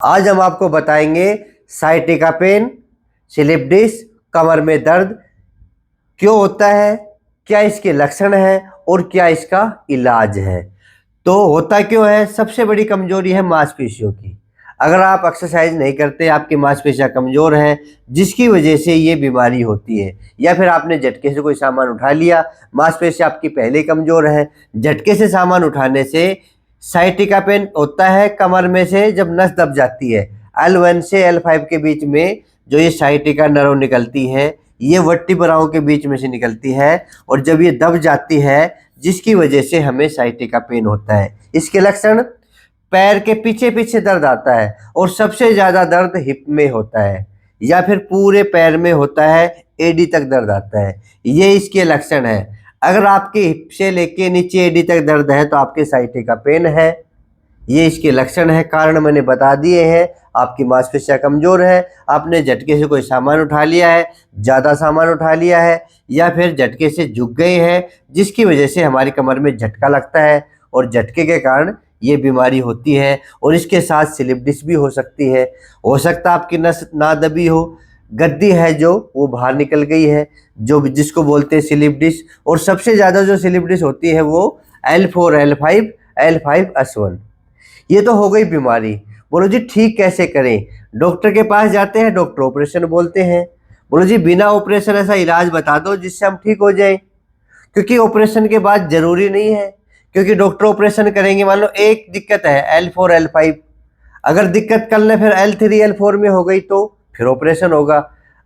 आज हम आपको बताएंगे साइटिका पेन, स्लिप डिस्क, कमर में दर्द क्यों होता है, क्या इसके लक्षण हैं और क्या इसका इलाज है। तो होता क्यों है? सबसे बड़ी कमजोरी है मांसपेशियों की। अगर आप एक्सरसाइज नहीं करते, आपकी मांसपेशियां कमजोर हैं, जिसकी वजह से ये बीमारी होती है, या फिर आपने झटके से कोई सामान उठा लिया, मांसपेशियां आपकी पहले कमजोर है, झटके से सामान उठाने से साइटिका पेन होता है कमर में से जब नस दब जाती है। L1 से L5 के बीच में जो ये साइटिका नर्व निकलती है, ये वर्टिब्राओं के बीच में से निकलती है, और जब ये दब जाती है जिसकी वजह से हमें साइटिका पेन होता है। इसके लक्षण: पैर के पीछे पीछे दर्द आता है, और सबसे ज़्यादा दर्द हिप में होता है, या फिर पूरे पैर में होता है, एडी तक दर्द आता है। ये इसके लक्षण है। अगर आपके हिप से लेके नीचे एडी तक दर्द है तो आपके साइटिका पेन है। ये इसके लक्षण है। कारण मैंने बता दिए हैं। आपकी मांसपेशियां कमजोर है, आपने झटके से कोई सामान उठा लिया है, ज़्यादा सामान उठा लिया है, या फिर झटके से झुक गए हैं, जिसकी वजह से हमारी कमर में झटका लगता है, और झटके के कारण ये बीमारी होती है। और इसके साथ स्लिप डिस्क भी हो सकती है। हो सकता है आपकी नस ना दबी हो, गद्दी है जो वो बाहर निकल गई है, जो जिसको बोलते हैं स्लिप डिस्क। और सबसे ज़्यादा जो स्लिप डिस्क होती है वो L4, L5, L5S1। ये तो हो गई बीमारी। बोलो जी ठीक कैसे करें? डॉक्टर के पास जाते हैं, डॉक्टर ऑपरेशन बोलते हैं। बोलो जी बिना ऑपरेशन ऐसा इलाज बता दो जिससे हम ठीक हो जाएं। क्योंकि ऑपरेशन के बाद जरूरी नहीं है, क्योंकि डॉक्टर ऑपरेशन करेंगे। मान लो एक दिक्कत है L4, L5, अगर दिक्कत कल ने फिर L3, L4 में हो गई तो फिर ऑपरेशन होगा।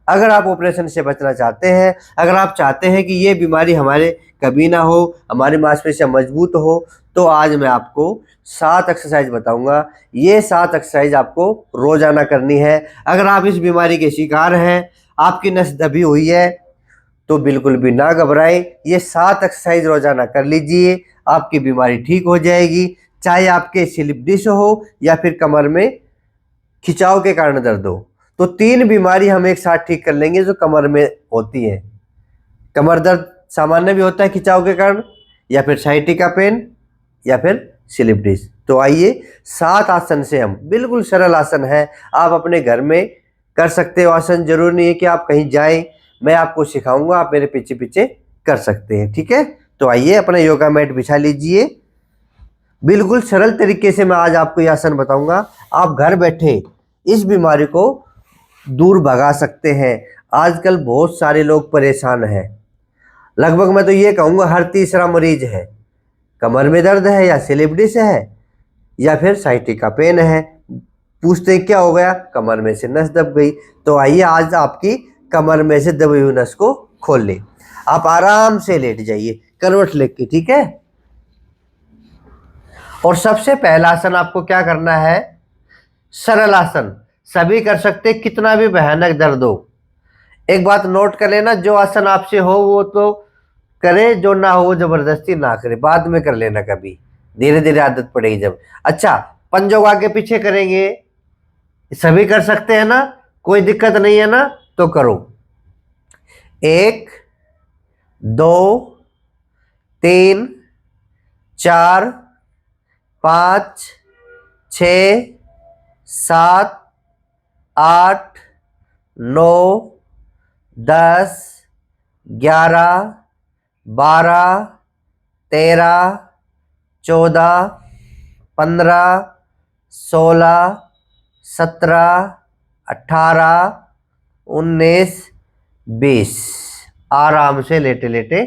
अगर आप ऑपरेशन से बचना चाहते हैं, अगर आप चाहते हैं कि ये बीमारी हमारे कभी ना हो, हमारी मांसपेशियां मजबूत हो, तो आज मैं आपको 7 एक्सरसाइज बताऊंगा। ये 7 एक्सरसाइज आपको रोजाना करनी है। अगर आप इस बीमारी के शिकार हैं, आपकी नस दबी हुई है, तो बिल्कुल भी ना घबराएं। ये 7 एक्सरसाइज रोजाना कर लीजिए, आपकी बीमारी ठीक हो जाएगी। चाहे आपके स्लिप डिस्क हो या फिर कमर में खिंचाव के कारण दर्द हो, तो 3 बीमारी हम एक साथ ठीक कर लेंगे जो कमर में होती है। कमर दर्द सामान्य भी होता है खिंचाव के कारण, या फिर साइटिका पेन, या फिर स्लिप डिस्क। तो आइए 7 आसन से, हम बिल्कुल सरल आसन है, आप अपने घर में कर सकते हो आसन। जरूरी नहीं है कि आप कहीं जाएं, मैं आपको सिखाऊंगा, आप मेरे पीछे पीछे कर सकते हैं। ठीक है, तो आइए अपना योगा मैट बिछा लीजिए। बिल्कुल सरल तरीके से मैं आज आपको यह आसन बताऊंगा। आप घर बैठे इस बीमारी को दूर भगा सकते हैं। आजकल बहुत सारे लोग परेशान हैं, लगभग मैं तो ये कहूँगा हर तीसरा मरीज है। कमर में दर्द है, या स्लिप डिस्क है, या फिर साइटिका पेन है। पूछते हैं क्या हो गया? कमर में से नस दब गई। तो आइए आज आपकी कमर में से दबी हुई नस को खोल लें। आप आराम से लेट जाइए, करवट लेके, ठीक है। और सबसे पहला आसन आपको क्या करना है? सरल आसन, सभी कर सकते, कितना भी भयानक दर्द हो। एक बात नोट कर लेना, जो आसन आपसे हो वो तो करे, जो ना हो वो जबरदस्ती ना करे। बाद में कर लेना, कभी धीरे धीरे आदत पड़ेगी जब। अच्छा, पंजों को आगे पीछे करेंगे, सभी कर सकते हैं ना, कोई दिक्कत नहीं है ना? तो करो। 1, 2, 3, 4, 5, 6, 7, 8, 9, 10, 11, 12, 13, 14, 15, 16, 17, 18, 19, 20। आराम से लेटे लेटे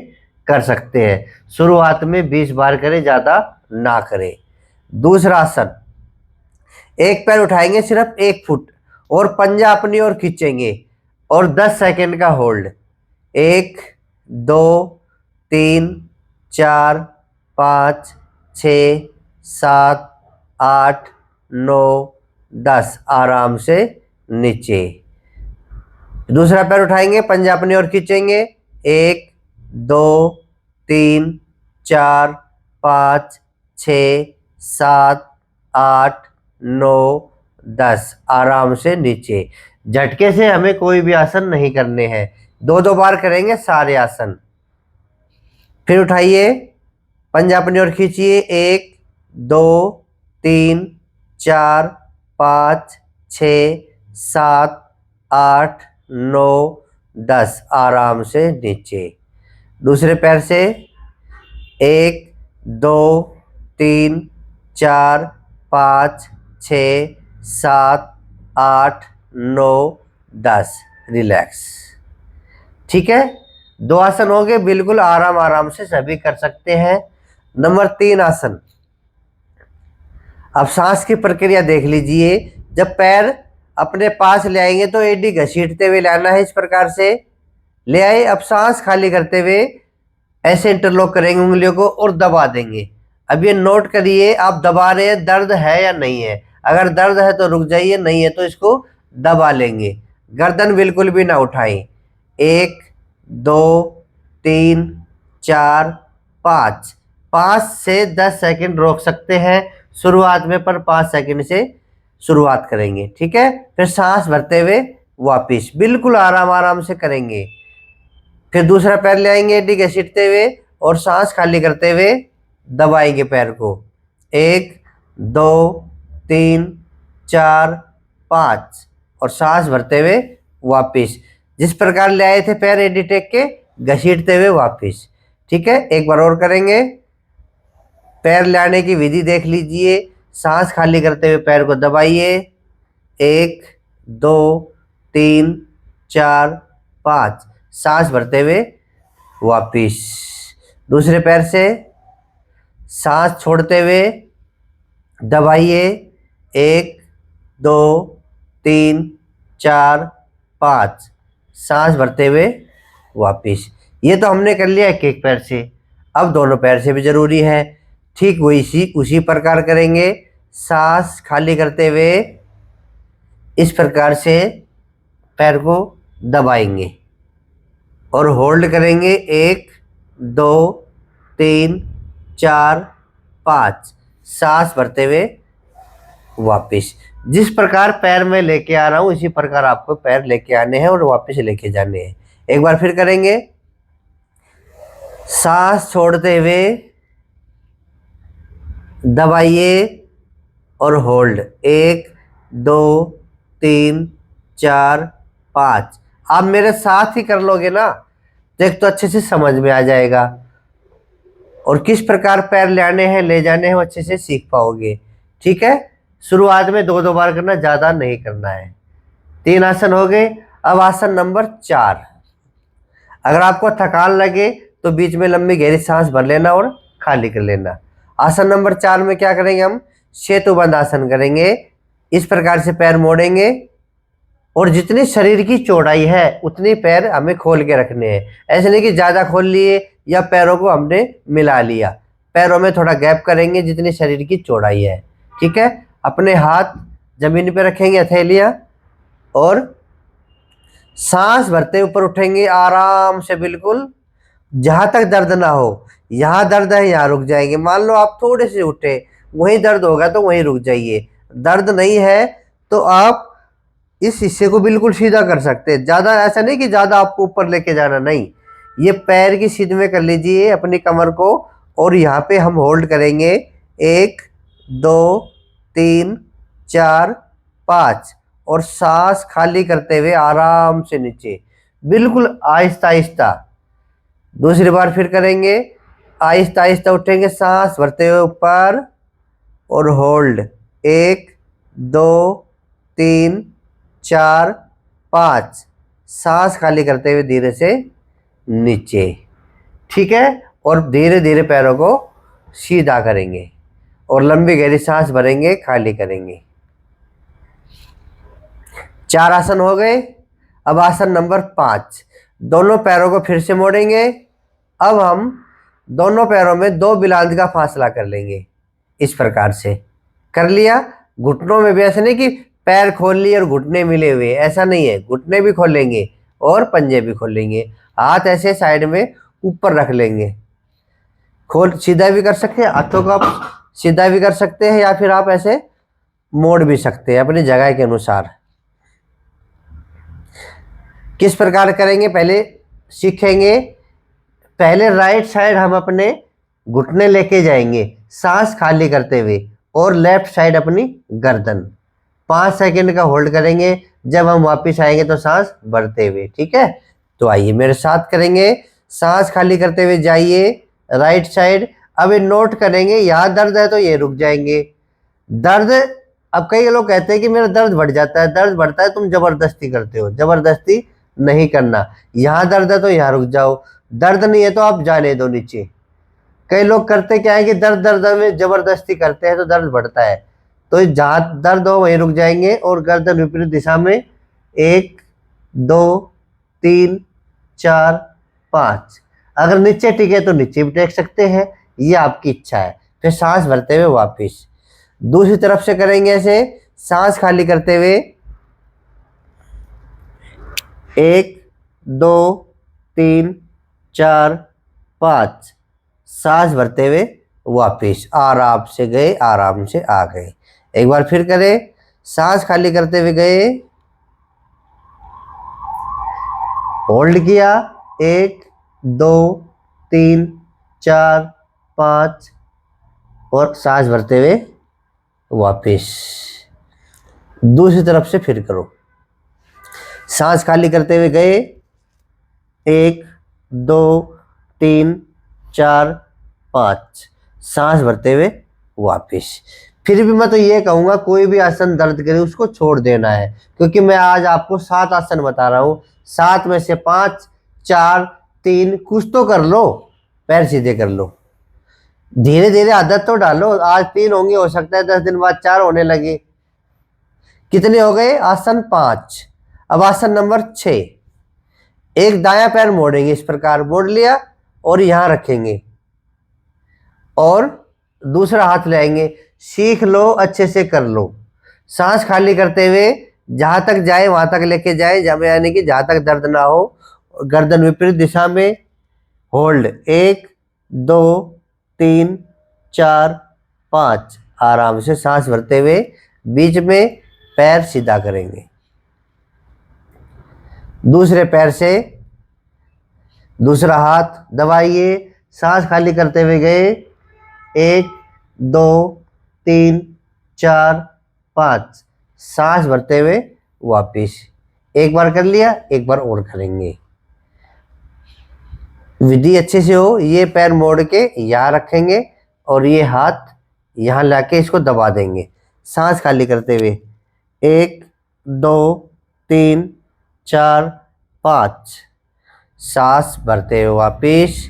कर सकते हैं। शुरुआत में 20 बार करें, ज़्यादा ना करें। दूसरा आसन, एक पैर उठाएंगे सिर्फ 1 फुट, और पंजा अपनी ओर खींचेंगे, और 10 सेकंड का होल्ड। 1, 2, 3, 4, 5, 6, 7, 8, 9, 10। आराम से नीचे। दूसरा पैर उठाएंगे, पंजा अपनी ओर खींचेंगे। 1, 2, 3, 4, 5, 6, 7, 8, 9, 10। आराम से नीचे। झटके से हमें कोई भी आसन नहीं करने हैं। 2-2 बार करेंगे सारे आसन। फिर उठाइए, पंजा अपनी ओर खींचिए। 1, 2, 3, 4, 5 6 7 8 9 10 आराम से नीचे। दूसरे पैर से 1 2 3 4 5 6 7 8 9 10 रिलैक्स। ठीक है, 2 आसन हो गए, बिल्कुल आराम आराम से सभी कर सकते हैं। नंबर 3 आसन। अब सांस की प्रक्रिया देख लीजिए। जब पैर अपने पास ले आएंगे तो एडी घसीटते हुए लाना है, इस प्रकार से ले आए। अब सांस खाली करते हुए ऐसे इंटरलॉक करेंगे उंगलियों को और दबा देंगे। अब ये नोट करिए, आप दबा रहे हैं, दर्द है या नहीं है। अगर दर्द है तो रुक जाइए, नहीं है तो इसको दबा लेंगे। गर्दन बिल्कुल भी ना उठाएं। 1 2 3 4 5 5 से 10 सेकंड रोक सकते हैं शुरुआत में, पर 5 सेकंड से शुरुआत करेंगे। ठीक है, फिर सांस भरते हुए वापिस बिल्कुल आराम आराम से करेंगे। फिर दूसरा पैर ले आएंगे एडी घसीटते हुए और सांस खाली करते हुए दबाएंगे पैर को। 1 2 3 4 5 और सांस भरते हुए वापिस, जिस प्रकार ले आए थे पैर एडी टेक के घसीटते हुए वापिस। ठीक है, एक बार और करेंगे। पैर लाने की विधि देख लीजिए। सांस खाली करते हुए पैर को दबाइए। 1 2 3 4 5 सांस भरते हुए वापिस। दूसरे पैर से सांस छोड़ते हुए दबाइए। 1 2 3 4 5 सांस भरते हुए वापिस। ये तो हमने कर लिया एक पैर से, अब दोनों पैर से भी जरूरी है। ठीक वही उसी प्रकार करेंगे। सांस खाली करते हुए इस प्रकार से पैर को दबाएंगे और होल्ड करेंगे। 1 2 3 4 5 सांस भरते हुए वापिस। जिस प्रकार पैर में लेके आ रहा हूं इसी प्रकार आपको पैर लेके आने हैं और वापस लेके जाने हैं। एक बार फिर करेंगे। सांस छोड़ते हुए दबाइए और होल्ड। 1 2 3 4 5। आप मेरे साथ ही कर लोगे ना, देख तो अच्छे से समझ में आ जाएगा और किस प्रकार पैर ले आने हैं ले जाने हैं वो अच्छे से सीख पाओगे। ठीक है, शुरुआत में 2 बार करना, ज्यादा नहीं करना है। 3 आसन हो गए। अब आसन नंबर 4। अगर आपको थकान लगे तो बीच में लंबी गहरी सांस भर लेना और खाली कर लेना। आसन नंबर 4 में क्या करेंगे, हम सेतुबंध आसन करेंगे। इस प्रकार से पैर मोड़ेंगे और जितनी शरीर की चौड़ाई है उतनी पैर हमें खोल के रखने हैं। ऐसे नहीं कि ज्यादा खोल लिए या पैरों को हमने मिला लिया। पैरों में थोड़ा गैप करेंगे जितनी शरीर की चौड़ाई है। ठीक है, अपने हाथ जमीन पे रखेंगे, हथेलियां, और सांस भरते ऊपर उठेंगे आराम से, बिल्कुल जहां तक दर्द ना हो। यहाँ दर्द है यहाँ रुक जाएंगे। मान लो आप थोड़े से उठे, वहीं दर्द होगा तो वहीं रुक जाइए। दर्द नहीं है तो आप इस हिस्से को बिल्कुल सीधा कर सकते हैं। ज्यादा ऐसा नहीं कि ज्यादा आपको ऊपर लेके जाना, नहीं। ये पैर की सीध में कर लीजिए अपनी कमर को और यहाँ पे हम होल्ड करेंगे। 1 2 3 4 5 और सांस खाली करते हुए आराम से नीचे, बिल्कुल आहिस्ता आहिस्ता। दूसरी बार फिर करेंगे। आहिस्ता आहिस्ता उठेंगे, सांस भरते हुए ऊपर और होल्ड। 1 2 3 4 5 सांस खाली करते हुए धीरे से नीचे। ठीक है, और धीरे धीरे पैरों को सीधा करेंगे और लंबी गहरी सांस भरेंगे, खाली करेंगे। 4 आसन हो गए। अब आसन नंबर 5। दोनों पैरों को फिर से मोड़ेंगे। अब हम दोनों पैरों में 2 बिलांद का फासला कर लेंगे। इस प्रकार से कर लिया। घुटनों में भी ऐसा नहीं कि पैर खोल लिए और घुटने मिले हुए, ऐसा नहीं है। घुटने भी खोलेंगे और पंजे भी खोलेंगे। हाथ ऐसे साइड में ऊपर रख लेंगे। खोल सीधा भी कर सकते हैं, हाथों को आप सीधा भी कर सकते हैं या फिर आप ऐसे मोड़ भी सकते हैं अपनी जगह के अनुसार। किस प्रकार करेंगे पहले सीखेंगे। पहले राइट साइड हम अपने घुटने लेके जाएंगे सांस खाली करते हुए और लेफ्ट साइड अपनी गर्दन। 5 सेकंड का होल्ड करेंगे, जब हम वापस आएंगे तो सांस भरते हुए। ठीक है, तो आइए मेरे साथ करेंगे। सांस खाली करते हुए जाइए राइट साइड। अब ये नोट करेंगे, यहाँ दर्द है तो ये रुक जाएंगे। दर्द, अब कई लोग कहते हैं कि मेरा दर्द बढ़ जाता है, दर्द बढ़ता है, तुम जबरदस्ती करते हो। जबरदस्ती नहीं करना। यहाँ दर्द है तो यहाँ रुक जाओ, दर्द नहीं है तो आप जाने दो नीचे। कई लोग करते क्या है कि दर्द दर्द में जबरदस्ती करते हैं तो दर्द बढ़ता है। तो जहाँ दर्द हो वहीं रुक जाएंगे और गर्दन विपरीत दिशा में 1 2 3 4 5। अगर नीचे टिके तो नीचे भी टेक सकते हैं, ये आपकी इच्छा है। फिर सांस भरते हुए वापिस दूसरी तरफ से करेंगे ऐसे। सांस खाली करते हुए 1 2 3 4 5। सांस भरते हुए वापिस आराम से गए, आराम से आ गए। एक बार फिर करें। सांस खाली करते हुए गए, होल्ड किया, 1 2 3 4 5 और सांस भरते हुए वापिस दूसरी तरफ से फिर करो। सांस खाली करते हुए गए, 1 2 3 4 5। सांस भरते हुए वापिस। फिर भी मैं तो ये कहूँगा कोई भी आसन दर्द करे उसको छोड़ देना है, क्योंकि मैं आज आपको 7 आसन बता रहा हूँ। 7 में से 5 4 3 कुछ तो कर लो, पैर सीधे कर लो, धीरे धीरे आदत तो डालो। आज 3 होंगे, हो सकता है 10 दिन बाद 4 होने लगे। कितने हो गए? आसन 5। अब आसन नंबर 6। एक दायां पैर मोड़ेंगे, इस प्रकार मोड़ लिया और यहां रखेंगे और दूसरा हाथ लाएंगे। सीख लो, अच्छे से कर लो। सांस खाली करते हुए जहां तक जाए वहां तक लेके जाए, यानी कि जहां तक दर्द ना हो। गर्दन विपरीत दिशा में होल्ड, 1 2 3 4 5। आराम से सांस भरते हुए बीच में पैर सीधा करेंगे। दूसरे पैर से दूसरा हाथ दबाइए। सांस खाली करते हुए गए, 1 2 3 4 5। सांस भरते हुए वापिस। एक बार कर लिया, एक बार और करेंगे। विधि अच्छे से हो। ये पैर मोड़ के यहाँ रखेंगे और ये हाथ यहाँ लाके इसको दबा देंगे। सांस खाली करते हुए 1 2 3 4 5। सांस भरते हुए वापिस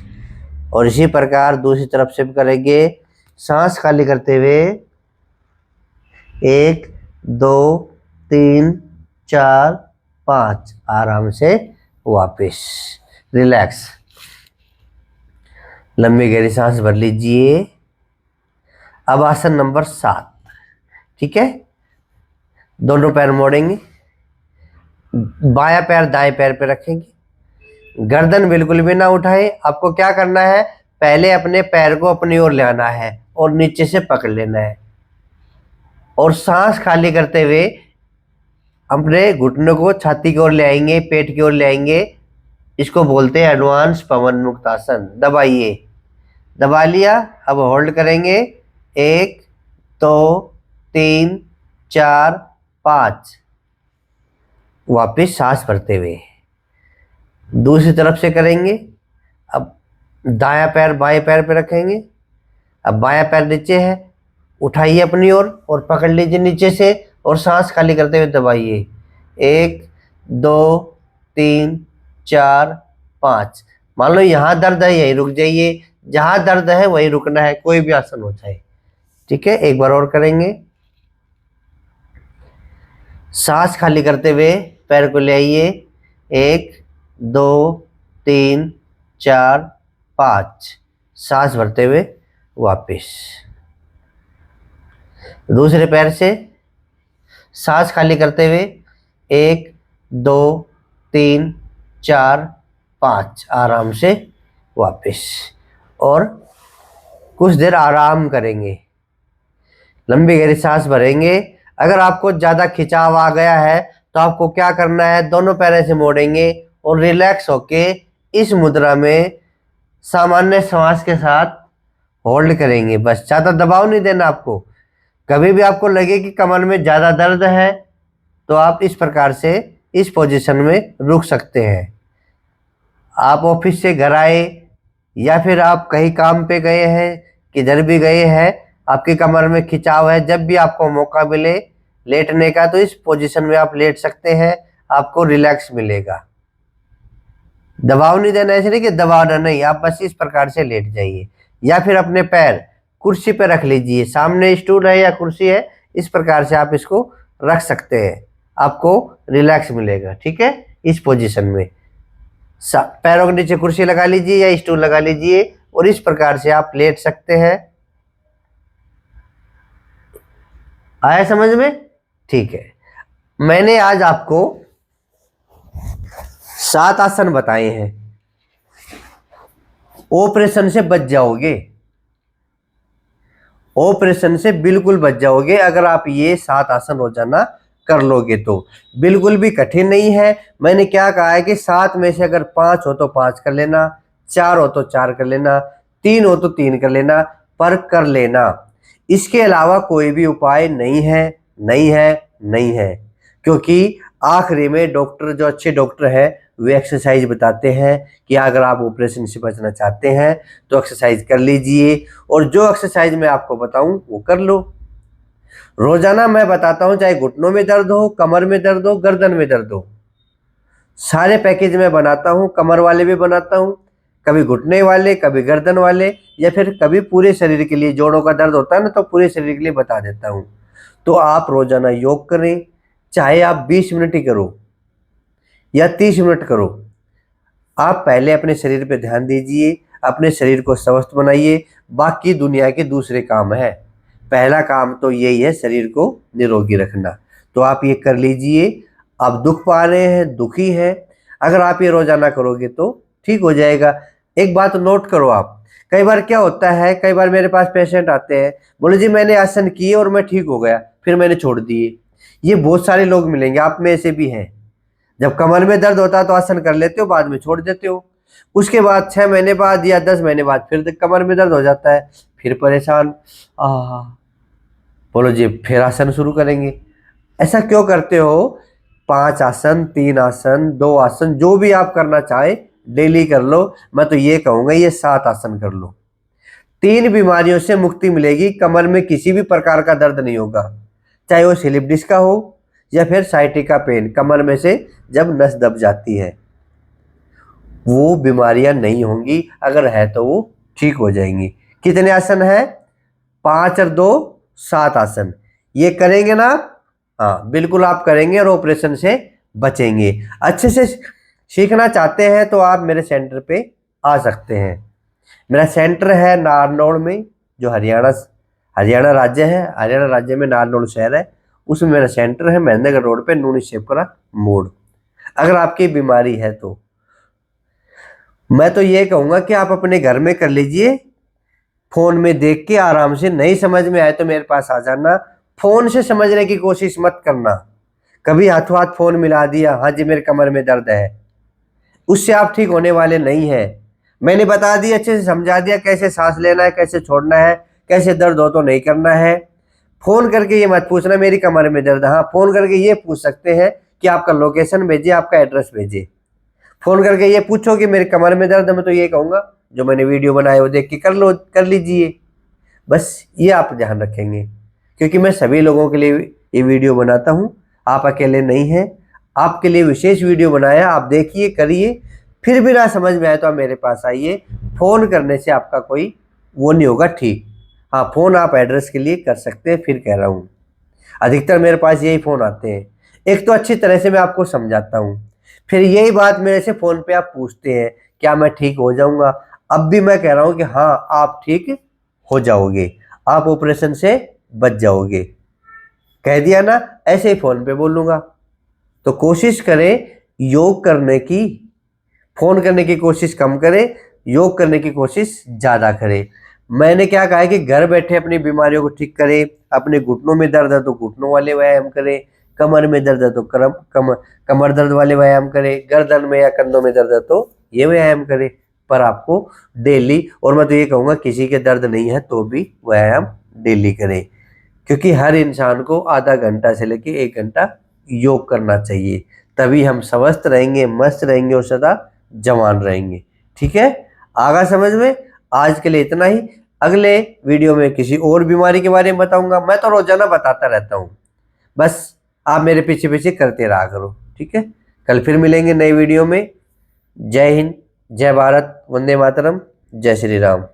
और इसी प्रकार दूसरी तरफ से भी करेंगे। सांस खाली करते हुए 1 2 3 4 5। आराम से वापिस रिलैक्स। लंबी गहरी सांस भर लीजिए। अब आसन नंबर 7। ठीक है, दोनों पैर मोड़ेंगे, बायां पैर दाएं पैर पे रखेंगे, गर्दन बिल्कुल भी ना उठाए। आपको क्या करना है, पहले अपने पैर को अपनी ओर ले आना है और नीचे से पकड़ लेना है और सांस खाली करते हुए अपने घुटनों को छाती की ओर ले आएंगे, पेट की ओर ले आएंगे। इसको बोलते हैं एडवांस पवन मुक्त आसन। दबाइए, दबा लिया। अब होल्ड करेंगे, 1 2 3 4 5। वापिस सांस भरते हुए दूसरी तरफ से करेंगे। अब दायां पैर बाएं पैर पे रखेंगे। अब बायां पैर नीचे है, उठाइए अपनी ओर और पकड़ लीजिए नीचे से और सांस खाली करते हुए दबाइए। 1 2 3 4 5। मान लो यहाँ दर्द है, यहीं रुक जाइए। जहां दर्द है वहीं रुकना है, कोई भी आसन हो चाहे। ठीक है, एक बार और करेंगे। सांस खाली करते हुए पैर को ले आइए, 1 2 3 4 5। सांस भरते हुए वापिस दूसरे पैर से सांस खाली करते हुए 1 2 3 4 5। आराम से वापिस और कुछ देर आराम करेंगे। लंबी गहरी सांस भरेंगे। अगर आपको ज़्यादा खिंचाव आ गया है तो आपको क्या करना है, दोनों पैर से मोड़ेंगे और रिलैक्स होके इस मुद्रा में सामान्य श्वास के साथ होल्ड करेंगे। बस, ज़्यादा दबाव नहीं देना आपको। कभी भी आपको लगे कि कमर में ज़्यादा दर्द है तो आप इस प्रकार से इस पोजीशन में रुक सकते हैं। आप ऑफिस से घर आए या फिर आप कहीं काम पे गए हैं, किधर भी गए हैं, आपकी कमर में खिंचाव है, जब भी आपको मौका मिले लेटने का तो इस पोजीशन में आप लेट सकते हैं, आपको रिलैक्स मिलेगा। दबाव नहीं देना, ऐसे नहीं कि दबाना नहीं, आप बस इस प्रकार से लेट जाइए या फिर अपने पैर कुर्सी पे रख लीजिए, सामने स्टूल है या कुर्सी है, इस प्रकार से आप इसको रख सकते हैं, आपको रिलैक्स मिलेगा। ठीक है, इस पोजीशन में पैरों के नीचे कुर्सी लगा लीजिए या स्टूल लगा लीजिए और इस प्रकार से आप लेट सकते हैं। आया समझ में? ठीक है, मैंने आज आपको 7 आसन बताए हैं, ऑपरेशन से बच जाओगे, ऑपरेशन से बिल्कुल बच जाओगे अगर आप ये 7 आसन रोजाना कर लोगे तो। बिल्कुल भी कठिन नहीं है। मैंने क्या कहा है कि 7 में से अगर 5 हो तो 5 कर लेना, 4 हो तो 4 कर लेना, 3 हो तो 3 कर लेना, पर कर लेना। इसके अलावा कोई भी उपाय नहीं है, नहीं है, नहीं है। क्योंकि आखिरी में डॉक्टर, जो अच्छे डॉक्टर है, वे एक्सरसाइज बताते हैं कि अगर आप ऑपरेशन से बचना चाहते हैं तो एक्सरसाइज कर लीजिए, और जो एक्सरसाइज मैं आपको बताऊं वो कर लो। रोजाना मैं बताता हूं, चाहे घुटनों में दर्द हो, कमर में दर्द हो, गर्दन में दर्द हो, सारे पैकेज में बनाता हूं, कमर वाले भी बनाता हूं, कभी घुटने वाले, कभी गर्दन वाले, या फिर कभी पूरे शरीर के लिए, जोड़ों का दर्द होता है ना तो पूरे शरीर के लिए बता देता हूं। तो आप रोजाना योग करें, चाहे आप 20 मिनट ही करो या 30 मिनट करो। आप पहले अपने शरीर पे ध्यान दीजिए, अपने शरीर को स्वस्थ बनाइए, बाकी दुनिया के दूसरे काम है, पहला काम तो यही है शरीर को निरोगी रखना। तो आप ये कर लीजिए। आप दुख पा रहे हैं, दुखी हैं, अगर आप ये रोजाना करोगे तो ठीक हो जाएगा। एक बात नोट करो आप, कई बार क्या होता है, कई बार मेरे पास पेशेंट आते हैं, बोले जी मैंने आसन किए और मैं ठीक हो गया, फिर मैंने छोड़ दिए। ये बहुत सारे लोग मिलेंगे, आप में से भी हैं। जब कमर में दर्द होता है तो आसन कर लेते हो, बाद में छोड़ देते हो, उसके बाद 6 महीने बाद या 10 महीने बाद फिर कमर में दर्द हो जाता है, फिर परेशान, बोलो जी फिर आसन शुरू करेंगे। ऐसा क्यों करते हो? 5 आसन, 3 आसन, 2 आसन, जो भी आप करना चाहे डेली कर लो। मैं तो ये कहूंगा ये 7 आसन कर लो, 3 बीमारियों से मुक्ति मिलेगी। कमर में किसी भी प्रकार का दर्द नहीं होगा, चाहे वो स्लिप डिस्क का हो या फिर साइटिका पेन, कमर में से जब नस दब जाती है, वो बीमारियां नहीं होंगी, अगर है तो वो ठीक हो जाएंगी। कितने आसन है? 5 और 2 7 आसन। ये करेंगे ना? हाँ बिल्कुल आप करेंगे और ऑपरेशन से बचेंगे। अच्छे से सीखना चाहते हैं तो आप मेरे सेंटर पे आ सकते हैं। मेरा सेंटर है नारनौल में, जो हरियाणा राज्य है। हरियाणा राज्य में नारनौल शहर है, उसमें मेरा सेंटर है, महेंद्रगढ़ रोड पे, नूनी शेपकरा मोड़। अगर आपकी बीमारी है तो मैं तो ये कहूँगा कि आप अपने घर में कर लीजिए, फोन में देख के आराम से। नहीं समझ में आए तो मेरे पास आ जाना। फोन से समझने की कोशिश मत करना, कभी हाथों हाथ फोन मिला दिया, हाँ जी मेरे कमर में दर्द है, उससे आप ठीक होने वाले नहीं है। मैंने बता दिया, अच्छे से समझा दिया कैसे सांस लेना है, कैसे छोड़ना है, कैसे दर्द हो तो नहीं करना है। फोन करके ये मत पूछना मेरी कमर में दर्द, हाँ फोन करके ये पूछ सकते हैं कि आपका लोकेशन भेजिए, आपका एड्रेस भेजिए। फोन करके ये पूछो कि मेरे कमर में दर्द है, मैं तो ये कहूँगा जो मैंने वीडियो बनाया वो देख के कर लीजिए। बस ये आप ध्यान रखेंगे, क्योंकि मैं सभी लोगों के लिए ये वीडियो बनाता हूँ, आप अकेले नहीं हैं। आपके लिए विशेष वीडियो बनाया, आप देखिए, करिए। फिर भी ना समझ में आए तो आप मेरे पास आइए। फ़ोन करने से आपका कोई वो नहीं होगा, ठीक। हाँ फ़ोन आप एड्रेस के लिए कर सकते हैं, फिर कह रहा हूँ अधिकतर मेरे पास यही फ़ोन आते हैं। एक तो अच्छी तरह से मैं आपको समझाता हूँ, फिर यही बात मेरे से फ़ोन पे आप पूछते हैं क्या मैं ठीक हो जाऊँगा। अब भी मैं कह रहा हूँ कि हाँ आप ठीक हो जाओगे, आप ऑपरेशन से बच जाओगे। कह दिया ना, ऐसे ही फ़ोन पे बोलूँगा। तो कोशिश करें योग करने की, फ़ोन करने की कोशिश कम करें, योग करने की कोशिश ज़्यादा करें। मैंने क्या कहा है कि घर बैठे अपनी बीमारियों को ठीक करें। अपने घुटनों में दर्द है तो घुटनों वाले व्यायाम करें, कमर में दर्द है तो कमर दर्द वाले व्यायाम करें, गर्दन में या कंधों में दर्द है तो ये व्यायाम करें। पर आपको डेली, और मैं तो ये कहूँगा किसी के दर्द नहीं है तो भी व्यायाम डेली करें। क्योंकि हर इंसान को आधा घंटा से लेके 1 घंटा योग करना चाहिए, तभी हम स्वस्थ रहेंगे, मस्त रहेंगे और सदा जवान रहेंगे। ठीक है, आगा समझ में? आज के लिए इतना ही। अगले वीडियो में किसी और बीमारी के बारे में बताऊंगा। मैं तो रोजाना बताता रहता हूँ, बस आप मेरे पीछे पीछे करते रहा करो। ठीक है, कल फिर मिलेंगे नई वीडियो में। जय हिंद, जय भारत, वंदे मातरम, जय श्री राम।